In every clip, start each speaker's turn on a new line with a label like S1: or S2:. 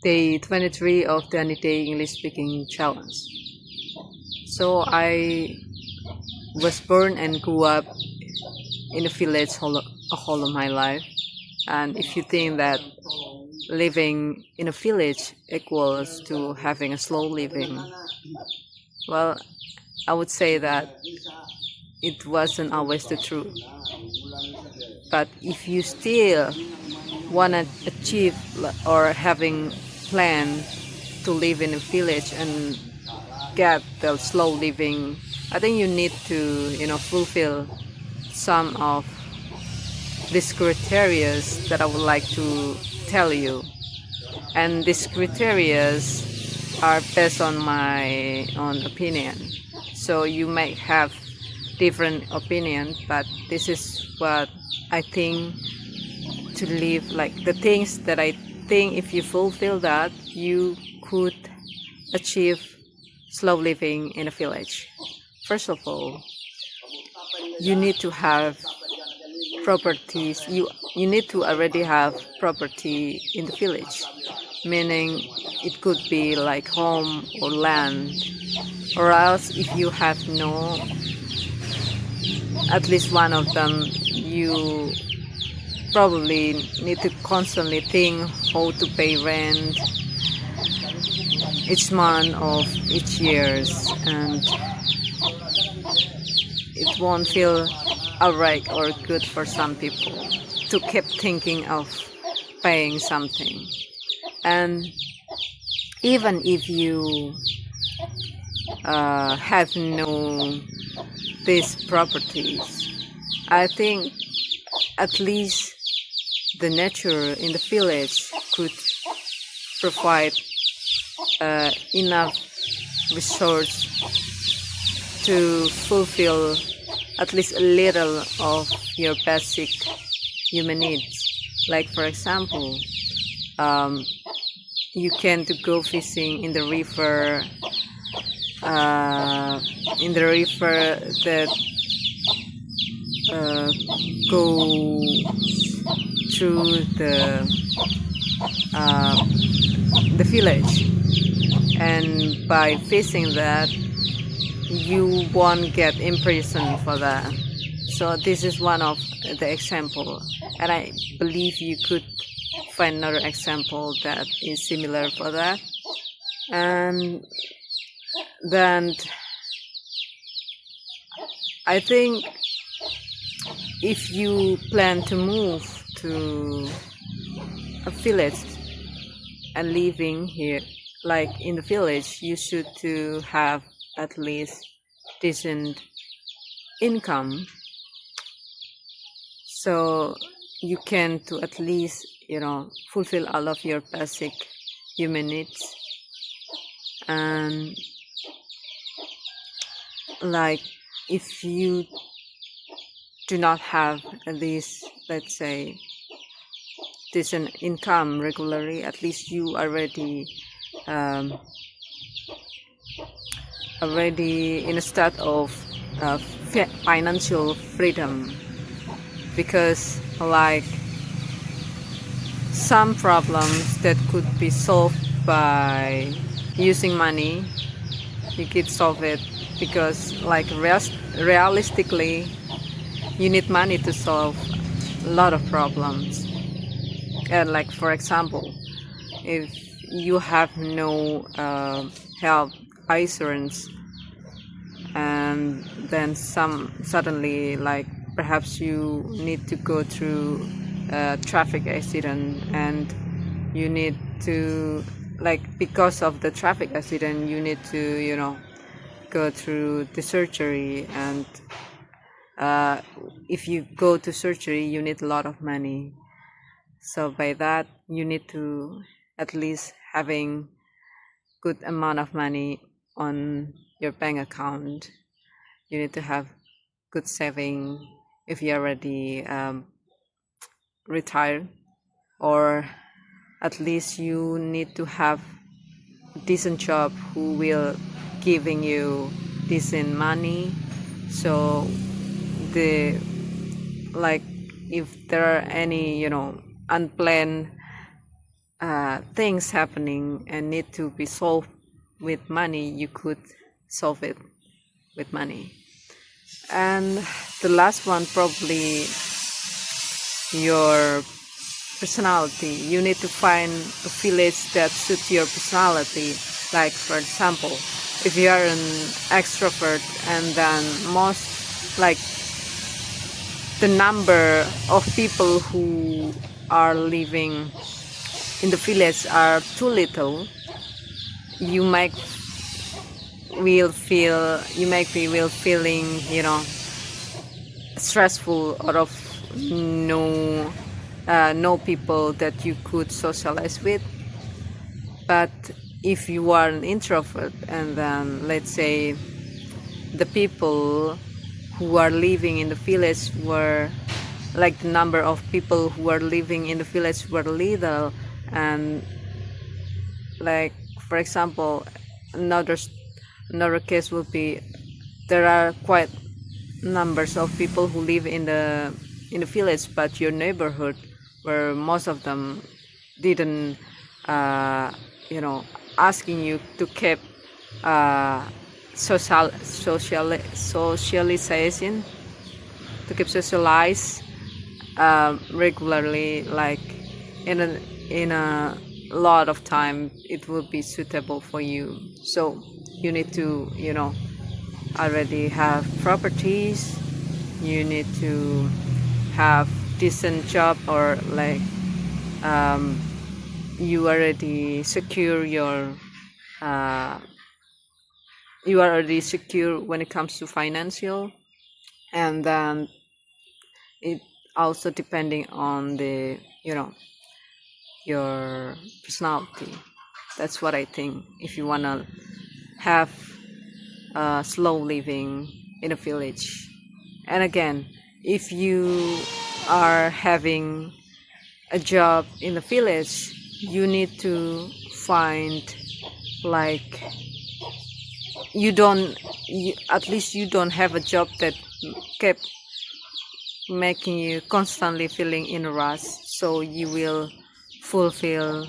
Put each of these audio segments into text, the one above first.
S1: day 23 of the 20-day English speaking challenge. So I was born and grew up in a village all of my life. And if you think that living in a village equals to having a slow living, well, I would say that it wasn't always the truth. But if you still want to achieve or having plan to live in a village and get the slow living, I think you need to fulfill some of these criteria that I would like to tell you. And these criteria are based on my own opinion, so you may have different opinion, but this is what I think to live, like the things that I think if you fulfill that, you could achieve slow living in a village. First of all, you need to have properties. You need to already have property in the village, meaning it could be like home or land, or else if you have no at least one of them, you probably need to constantly think how to pay rent each month of each years, and it won't feel alright or good for some people to keep thinking of paying something. And even if you have no these properties, I think at least the nature in the village could provide enough resource to fulfill at least a little of your basic human needs. Like for example, you can to go fishing in the river, that go through the village, and by fishing that you won't get imprisoned for that. So this is one of the example, and I believe you could find another example that is similar for that. And then I think if you plan to move to a village and living here like in the village, you should to have at least decent income, so you can to at least fulfill all of your basic human needs. And like if you do not have this, let's say, decent income regularly, at least you already in a state of financial freedom, because like some problems that could be solved by using money, you could solve it, because like realistically you need money to solve a lot of problems. And like for example, if you have no health insurance, and then suddenly like perhaps you need to go through a traffic accident, and you need to, like, because of the traffic accident you need to go through the surgery, and if you go to surgery you need a lot of money. So by that you need to at least having good amount of money on your bank account. You need to have good saving if you're already retired, or at least you need to have a decent job who will giving you decent money. So the, like, if there are any unplanned things happening and need to be solved with money, you could solve it with money. And the last one, probably your personality. You need to find a village that suits your personality. Like, for example, if you are an extrovert, and then the number of people who are living in the village are too little, you might will feeling, stressful, out of no people that you could socialize with. But if you are an introvert, and then let's say the people who are living in the village were, like, the number of people who are living in the village were little, and, like, for example, another case would be, there are quite numbers of people who live in the village, but your neighborhood, where most of them didn't asking you to keep socialization, to keep socialize regularly, like in a lot of time, it will be suitable for you. So you need to already have properties, you need to have decent job, or like you already secure your you are already secure when it comes to financial. And then it also depending on the your personality. That's what I think, if you want to have slow living in a village. And again, if you are having a job in the village, you need to find, like, at least you don't have a job that kept making you constantly feeling in a rush, so you will fulfill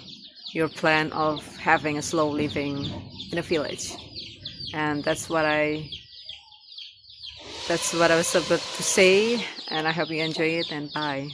S1: your plan of having a slow living in a village. And that's what I was about to say, and I hope you enjoy it, and bye.